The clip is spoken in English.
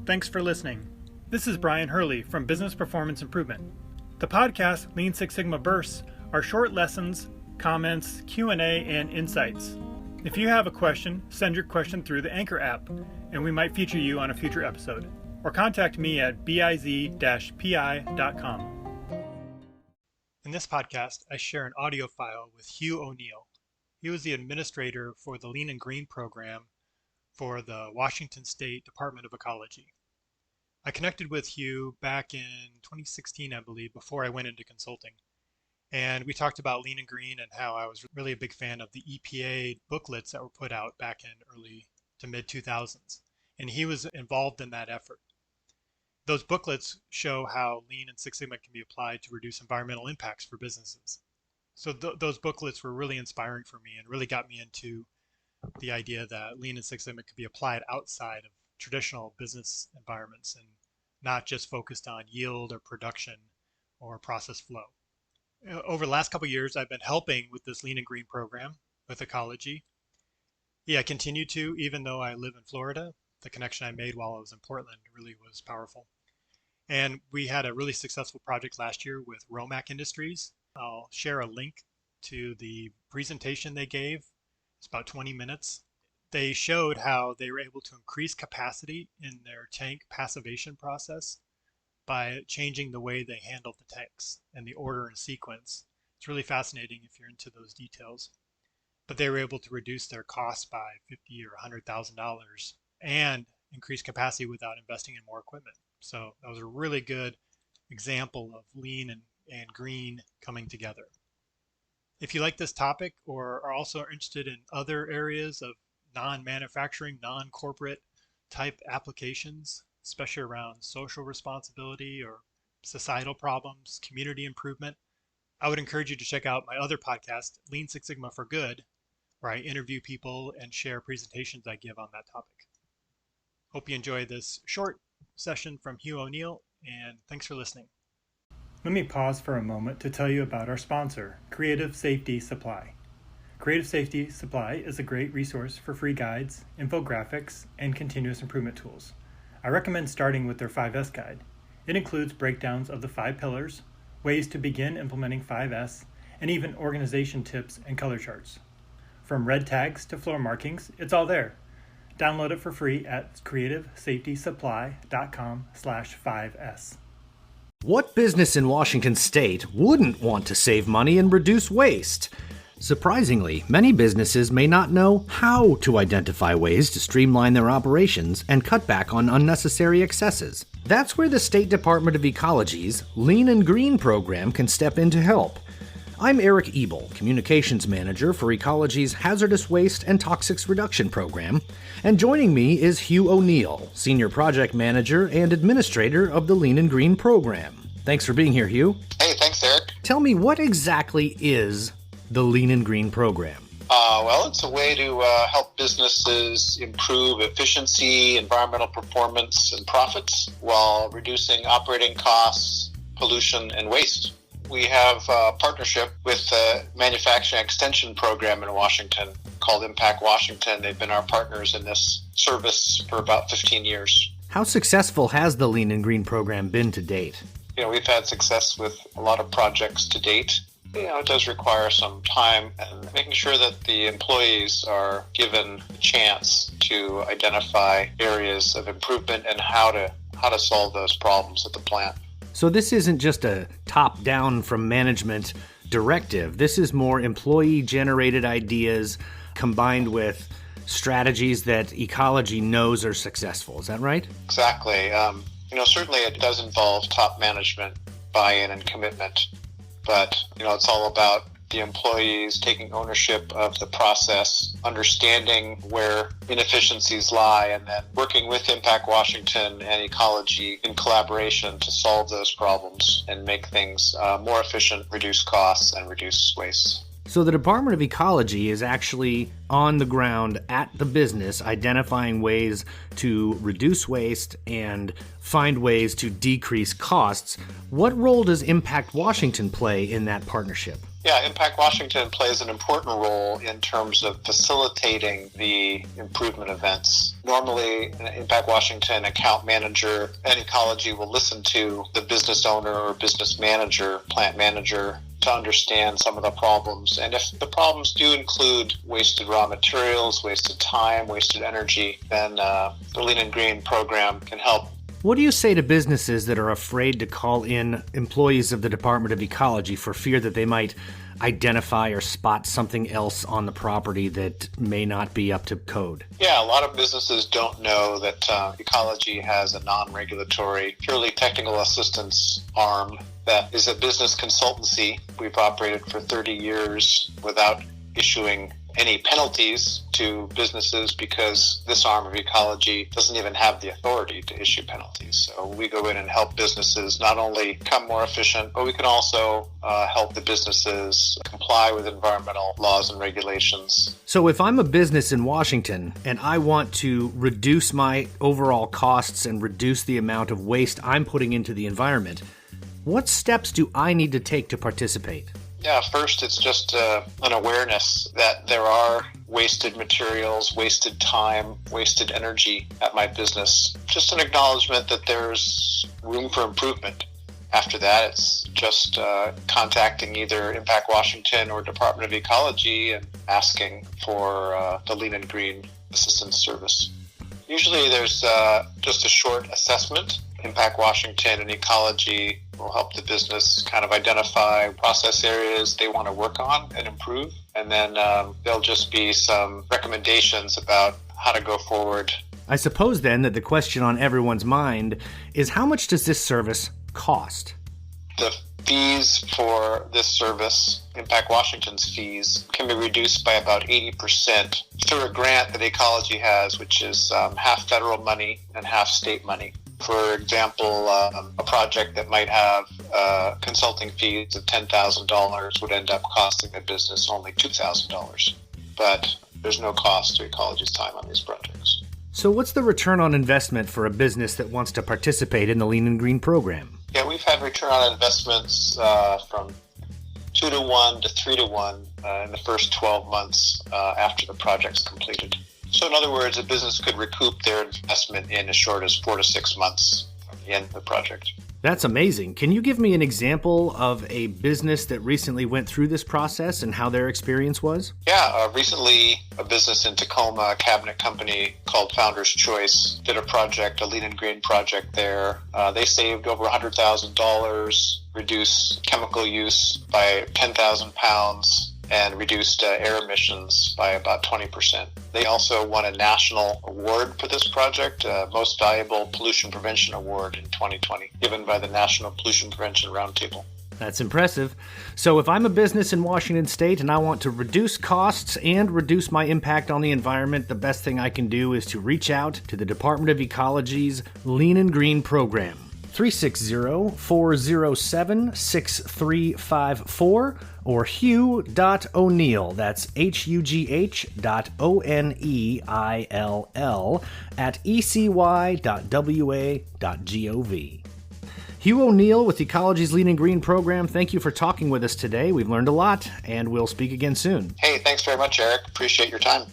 Thanks for listening. This is Brian Hurley from Business Performance Improvement. The podcast Lean Six Sigma Bursts are short lessons, comments, Q&A, and insights. If you have a question, send your question through the Anchor app, and we might feature you on a future episode. Or contact me at biz-pi.com. In this podcast, I share an audio file with Hugh O'Neill. He was the administrator for the Lean and Green program for the Washington State Department of Ecology. I connected with Hugh back in 2016, I believe, before I went into consulting. And we talked about Lean and Green and how I was really a big fan of the EPA booklets that were put out back in early to mid 2000s. And he was involved in that effort. Those booklets show how Lean and Six Sigma can be applied to reduce environmental impacts for businesses. So those booklets were really inspiring for me and really got me into the idea that Lean and Six Sigma could be applied outside of traditional business environments and not just focused on yield or production or process flow. Over the last couple of years, I've been helping with this Lean and Green program with Ecology. I continue to, even though I live in Florida. The connection I made while I was in Portland really was powerful. And we had a really successful project last year with Romac Industries. I'll share a link to the presentation they gave. It's about 20 minutes. They showed how they were able to increase capacity in their tank passivation process by changing the way they handled the tanks and the order and sequence. It's really fascinating if you're into those details. But they were able to reduce their costs by $50,000 or $100,000 and increase capacity without investing in more equipment. So that was a really good example of Lean and Green coming together. If you like this topic or are also interested in other areas of non-manufacturing, non-corporate type applications, especially around social responsibility or societal problems, community improvement, I would encourage you to check out my other podcast, Lean Six Sigma for Good, where I interview people and share presentations I give on that topic. Hope you enjoy this short session from Hugh O'Neill, and thanks for listening. Let me pause for a moment to tell you about our sponsor, Creative Safety Supply. Creative Safety Supply is a great resource for free guides, infographics, and continuous improvement tools. I recommend starting with their 5S guide. It includes breakdowns of the 5 pillars, ways to begin implementing 5S, and even organization tips and color charts. From red tags to floor markings, it's all there. Download it for free at creativesafetysupply.com/5S. What business in Washington State wouldn't want to save money and reduce waste? Surprisingly, many businesses may not know how to identify ways to streamline their operations and cut back on unnecessary excesses. That's where the State Department of Ecology's Lean and Green program can step in to help. I'm Eric Ebel, Communications Manager for Ecology's Hazardous Waste and Toxics Reduction Program, and joining me is Hugh O'Neill, Senior Project Manager and Administrator of the Lean and Green program. Thanks for being here, Hugh. Hey, thanks, Eric. Tell me, what exactly is the Lean and Green program? Well, it's a way to help businesses improve efficiency, environmental performance, and profits while reducing operating costs, pollution, and waste. We have a partnership with the Manufacturing Extension Program in Washington called Impact Washington. They've been our partners in this service for about 15 years. How successful has the Lean and Green program been to date? We've had success with a lot of projects to date. It does require some time and making sure that the employees are given a chance to identify areas of improvement and how to solve those problems at the plant. So this isn't just a top-down from management directive. This is more employee-generated ideas combined with strategies that Ecology knows are successful. Is that right? Exactly. Certainly it does involve top management buy-in and commitment, but it's all about the employees taking ownership of the process, understanding where inefficiencies lie, and then working with Impact Washington and Ecology in collaboration to solve those problems and make things more efficient, reduce costs, and reduce waste. So the Department of Ecology is actually on the ground at the business, identifying ways to reduce waste and find ways to decrease costs. What role does Impact Washington play in that partnership? Yeah, Impact Washington plays an important role in terms of facilitating the improvement events. Normally, an Impact Washington account manager and Ecology will listen to the business owner or business manager, plant manager, to understand some of the problems. And if the problems do include wasted raw materials, wasted time, wasted energy, then the Lean and Green program can help. What do you say to businesses that are afraid to call in employees of the Department of Ecology for fear that they might identify or spot something else on the property that may not be up to code? Yeah, a lot of businesses don't know that Ecology has a non-regulatory, purely technical assistance arm that is a business consultancy. We've operated for 30 years without issuing any penalties to businesses because this arm of Ecology doesn't even have the authority to issue penalties. So we go in and help businesses not only become more efficient, but we can also help the businesses comply with environmental laws and regulations. So if I'm a business in Washington and I want to reduce my overall costs and reduce the amount of waste I'm putting into the environment, what steps do I need to take to participate? Yeah, first it's just an awareness that there are wasted materials, wasted time, wasted energy at my business. Just an acknowledgement that there's room for improvement. After that, it's just contacting either Impact Washington or Department of Ecology and asking for the Lean and Green Assistance Service. Usually there's just a short assessment. Impact Washington and Ecology will help the business kind of identify process areas they want to work on and improve. And then there'll just be some recommendations about how to go forward. I suppose then that the question on everyone's mind is, how much does this service cost? The fees for this service, Impact Washington's fees, can be reduced by about 80% through a grant that Ecology has, which is half federal money and half state money. For example, a project that might have consulting fees of $10,000 would end up costing a business only $2,000. But there's no cost to Ecology's time on these projects. So what's the return on investment for a business that wants to participate in the Lean and Green program? Yeah, we've had return on investments from 2 to 1 to 3 to 1 in the first 12 months after the project's completed. So in other words, a business could recoup their investment in as short as 4 to 6 months from the end of the project. That's amazing. Can you give me an example of a business that recently went through this process and how their experience was? Yeah, recently a business in Tacoma, a cabinet company called Founder's Choice, did a project, a Lean and Green project there. They saved over $100,000, reduced chemical use by 10,000 pounds, and reduced air emissions by about 20%. They also won a national award for this project, Most Valuable Pollution Prevention Award in 2020, given by the National Pollution Prevention Roundtable. That's impressive. So if I'm a business in Washington State and I want to reduce costs and reduce my impact on the environment, the best thing I can do is to reach out to the Department of Ecology's Lean and Green program. 360-407-6354 or Hugh.O'Neill, that's Hugh.O'Neill at ecy.wa.gov. Hugh O'Neill with Ecology's Lean and Green program, thank you for talking with us today. We've learned a lot, and we'll speak again soon. Hey, thanks very much, Eric. Appreciate your time.